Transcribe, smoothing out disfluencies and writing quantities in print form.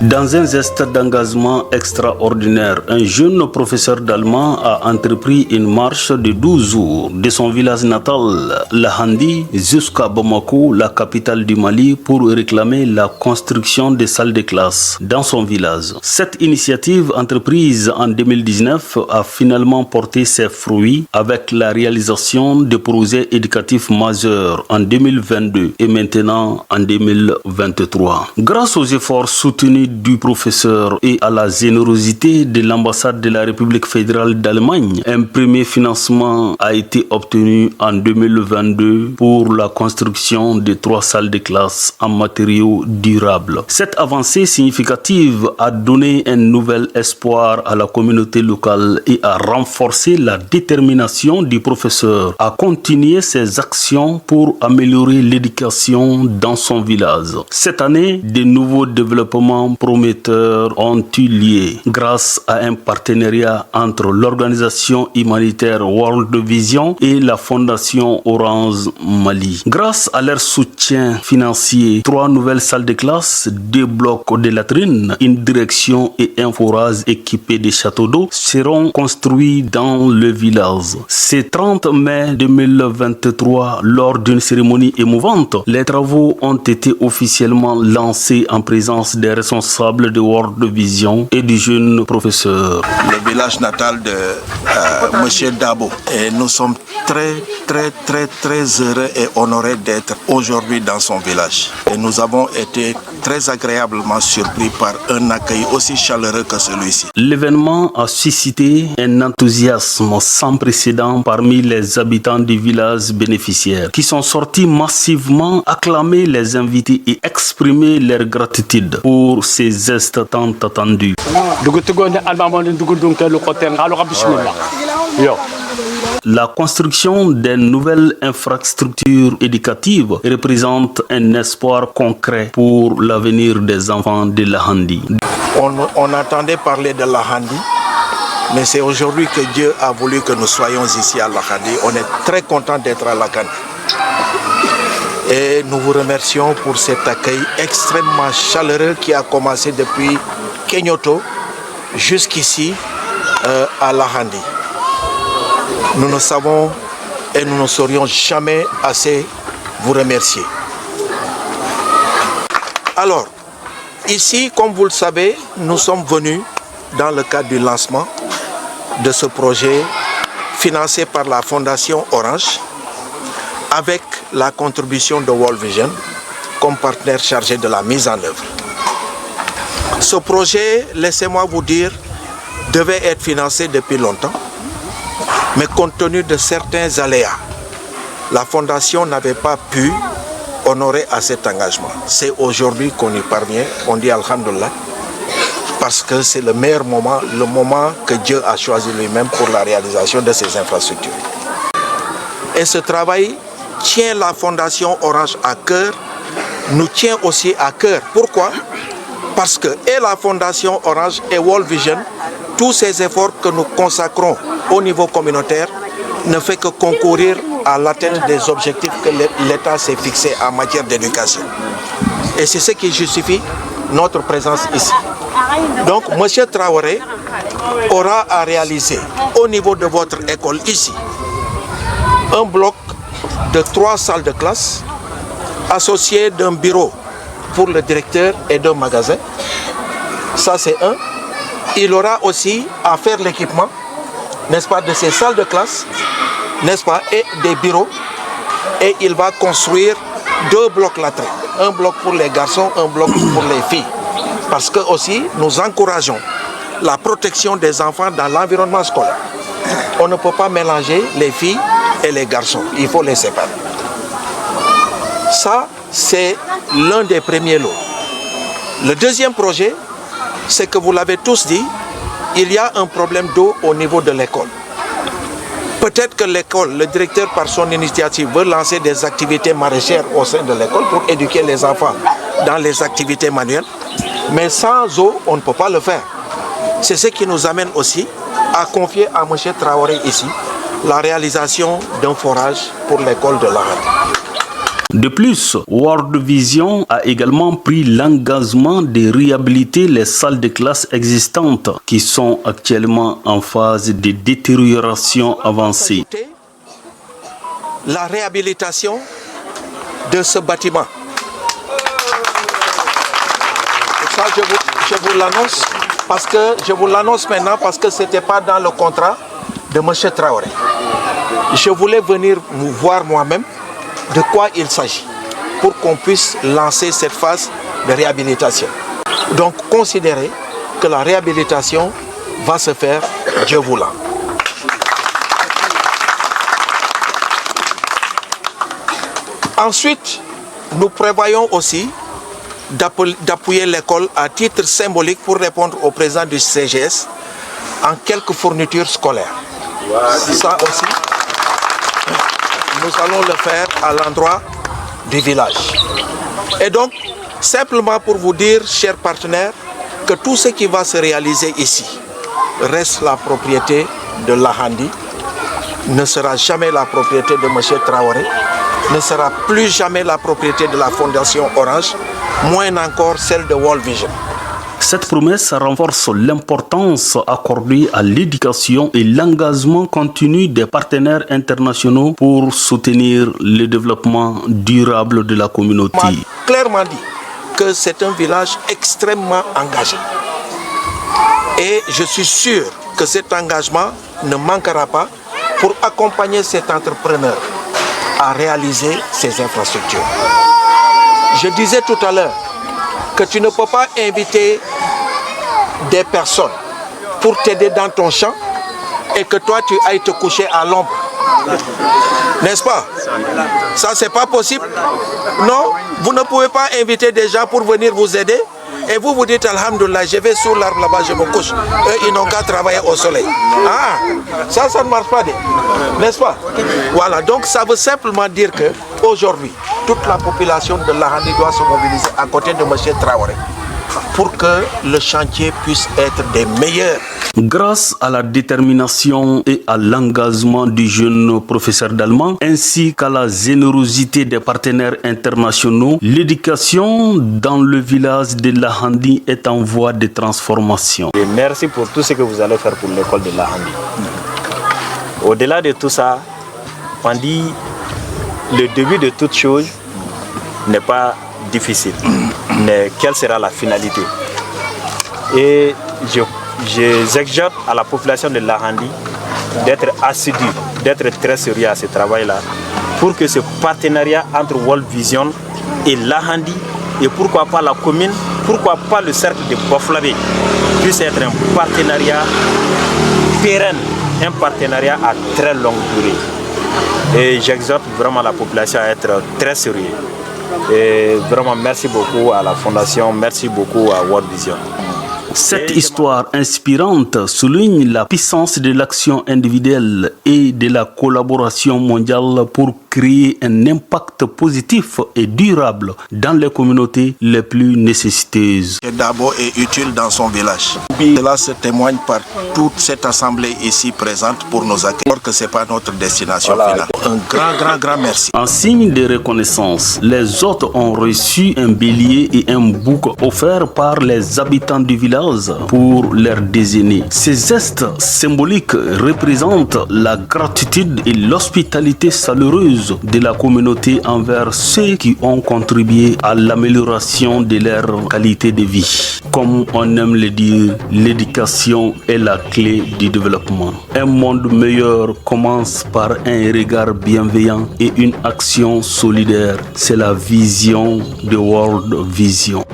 Dans un geste d'engagement extraordinaire, un jeune professeur d'allemand a entrepris une marche de 12 jours de son village natal, Lahandi, jusqu'à Bamako, la capitale du Mali, pour réclamer la construction des salles de classe dans son village. Cette initiative entreprise en 2019 a finalement porté ses fruits avec la réalisation de projets éducatifs majeurs en 2022 et maintenant en 2023. Grâce aux efforts soutenus du professeur et à la générosité de l'ambassade de la République fédérale d'Allemagne, un premier financement a été obtenu en 2022 pour la construction de 3 salles de classe en matériaux durables. Cette avancée significative a donné un nouvel espoir à la communauté locale et a renforcé la détermination du professeur à continuer ses actions pour améliorer l'éducation dans son village. Cette année, de nouveaux développements prometteurs ont eu lieu grâce à un partenariat entre l'organisation humanitaire World Vision et la fondation Orange Mali. Grâce à leur soutien financier, 3 nouvelles salles de classe, 2 blocs de latrines, une direction et un forage équipés de châteaux d'eau seront construits dans le village. Ce 30 mai 2023, lors d'une cérémonie émouvante, les travaux ont été officiellement lancés en présence des responsables de World Vision et du jeune professeur. Le village natal de Monsieur Dabo. Et nous sommes très heureux et honorés d'être aujourd'hui dans son village. Et nous avons été très agréablement surpris par un accueil aussi chaleureux que celui-ci. L'événement a suscité un enthousiasme sans précédent parmi les habitants du village bénéficiaire qui sont sortis massivement acclamer les invités et exprimer leur gratitude pour ces gestes tant attendus. La construction des nouvelles infrastructures éducatives représente un espoir concret pour l'avenir des enfants de Lahandi. On entendait parler de Lahandi, mais c'est aujourd'hui que Dieu a voulu que nous soyons ici à Lahandi. On est très content d'être à Lahandi. Et nous vous remercions pour cet accueil extrêmement chaleureux qui a commencé depuis Kenyoto jusqu'ici à Lahandi. Nous ne savons et nous ne saurions jamais assez vous remercier. Alors, ici, comme vous le savez, nous sommes venus dans le cadre du lancement de ce projet financé par la Fondation Orange avec la contribution de World Vision comme partenaire chargé de la mise en œuvre. Ce projet, laissez-moi vous dire, devait être financé depuis longtemps, mais compte tenu de certains aléas, la Fondation n'avait pas pu honorer à cet engagement. C'est aujourd'hui qu'on y parvient, on dit Alhamdulillah, parce que c'est le meilleur moment, le moment que Dieu a choisi lui-même pour la réalisation de ces infrastructures. Et ce travail tient la Fondation Orange à cœur, nous tient aussi à cœur. Pourquoi? Parce que et la Fondation Orange et World Vision, tous ces efforts que nous consacrons au niveau communautaire ne fait que concourir à l'atteinte des objectifs que l'État s'est fixés en matière d'éducation. Et c'est ce qui justifie notre présence ici. Donc, M. Traoré aura à réaliser au niveau de votre école ici un bloc de 3 salles de classe associées d'un bureau pour le directeur et d'un magasin. Ça, c'est un. Il aura aussi à faire l'équipement, n'est-ce pas, de ces salles de classe, n'est-ce pas, et des bureaux. Et il va construire 2 blocs latrins. Un bloc pour les garçons, un bloc pour les filles. Parce que aussi, nous encourageons la protection des enfants dans l'environnement scolaire. On ne peut pas mélanger les filles et les garçons. Il faut les séparer. Ça, c'est l'un des premiers lots. Le deuxième projet, c'est que vous l'avez tous dit, il y a un problème d'eau au niveau de l'école. Peut-être que l'école, le directeur par son initiative veut lancer des activités maraîchères au sein de l'école pour éduquer les enfants dans les activités manuelles. Mais sans eau, on ne peut pas le faire. C'est ce qui nous amène aussi à confier à M. Traoré ici la réalisation d'un forage pour l'école de Lahandi. De plus, World Vision a également pris l'engagement de réhabiliter les salles de classe existantes qui sont actuellement en phase de détérioration avancée. La réhabilitation de ce bâtiment. Ça, je vous l'annonce je vous l'annonce maintenant parce que ce n'était pas dans le contrat de M. Traoré. Je voulais venir vous voir moi-même de quoi il s'agit pour qu'on puisse lancer cette phase de réhabilitation. Donc considérez que la réhabilitation va se faire Dieu voulant. Ensuite, nous prévoyons aussi d'appuyer l'école à titre symbolique pour répondre au président du CGS en quelques fournitures scolaires. Ça aussi, nous allons le faire à l'endroit du village. Et donc, simplement pour vous dire, chers partenaires, que tout ce qui va se réaliser ici reste la propriété de l'Ahandi, ne sera jamais la propriété de M. Traoré, ne sera plus jamais la propriété de la Fondation Orange, moins encore celle de World Vision. Cette promesse renforce l'importance accordée à l'éducation et l'engagement continu des partenaires internationaux pour soutenir le développement durable de la communauté. On m'a clairement dit que c'est un village extrêmement engagé. Et je suis sûr que cet engagement ne manquera pas pour accompagner cet entrepreneur à réaliser ses infrastructures. Je disais tout à l'heure que tu ne peux pas inviter des personnes pour t'aider dans ton champ et que toi tu ailles te coucher à l'ombre. N'est-ce pas? Ça, c'est pas possible. Non, vous ne pouvez pas inviter des gens pour venir vous aider et vous vous dites Alhamdoulilah, je vais sous l'arbre là-bas, je me couche. Eux, ils n'ont qu'à travailler au soleil. Ah, ça ne marche pas, n'est-ce pas? Voilà, donc ça veut simplement dire que aujourd'hui, toute la population de l'Ahandi doit se mobiliser à côté de M. Traoré pour que le chantier puisse être des meilleurs. Grâce à la détermination et à l'engagement du jeune professeur d'allemand, ainsi qu'à la générosité des partenaires internationaux, l'éducation dans le village de l'Ahandi est en voie de transformation. Et merci pour tout ce que vous allez faire pour l'école de l'Ahandi. Au-delà de tout ça, on dit le début de toute chose n'est pas difficile, mais quelle sera la finalité? Et j'exhorte à la population de l'Ahandi d'être assidue, d'être très sérieux à ce travail-là, pour que ce partenariat entre World Vision et l'Ahandi, et pourquoi pas la commune, pourquoi pas le cercle de Bafoussam, puisse être un partenariat pérenne, un partenariat à très longue durée. Et j'exhorte vraiment la population à être très sérieux. Et vraiment merci beaucoup à la Fondation, merci beaucoup à World Vision. Cette histoire inspirante souligne la puissance de l'action individuelle et de la collaboration mondiale pour créer un impact positif et durable dans les communautés les plus nécessiteuses. Dabo est utile dans son village. Cela se témoigne par toute cette assemblée ici présente pour nous accueillir, alors que ce n'est pas notre destination finale. Un grand merci. En signe de reconnaissance, les hôtes ont reçu un bélier et un bouc offerts par les habitants du village pour leur déjeuner. Ces gestes symboliques représentent la gratitude et l'hospitalité chaleureuse de la communauté envers ceux qui ont contribué à l'amélioration de leur qualité de vie. Comme on aime le dire, l'éducation est la clé du développement. Un monde meilleur commence par un regard bienveillant et une action solidaire. C'est la vision de World Vision.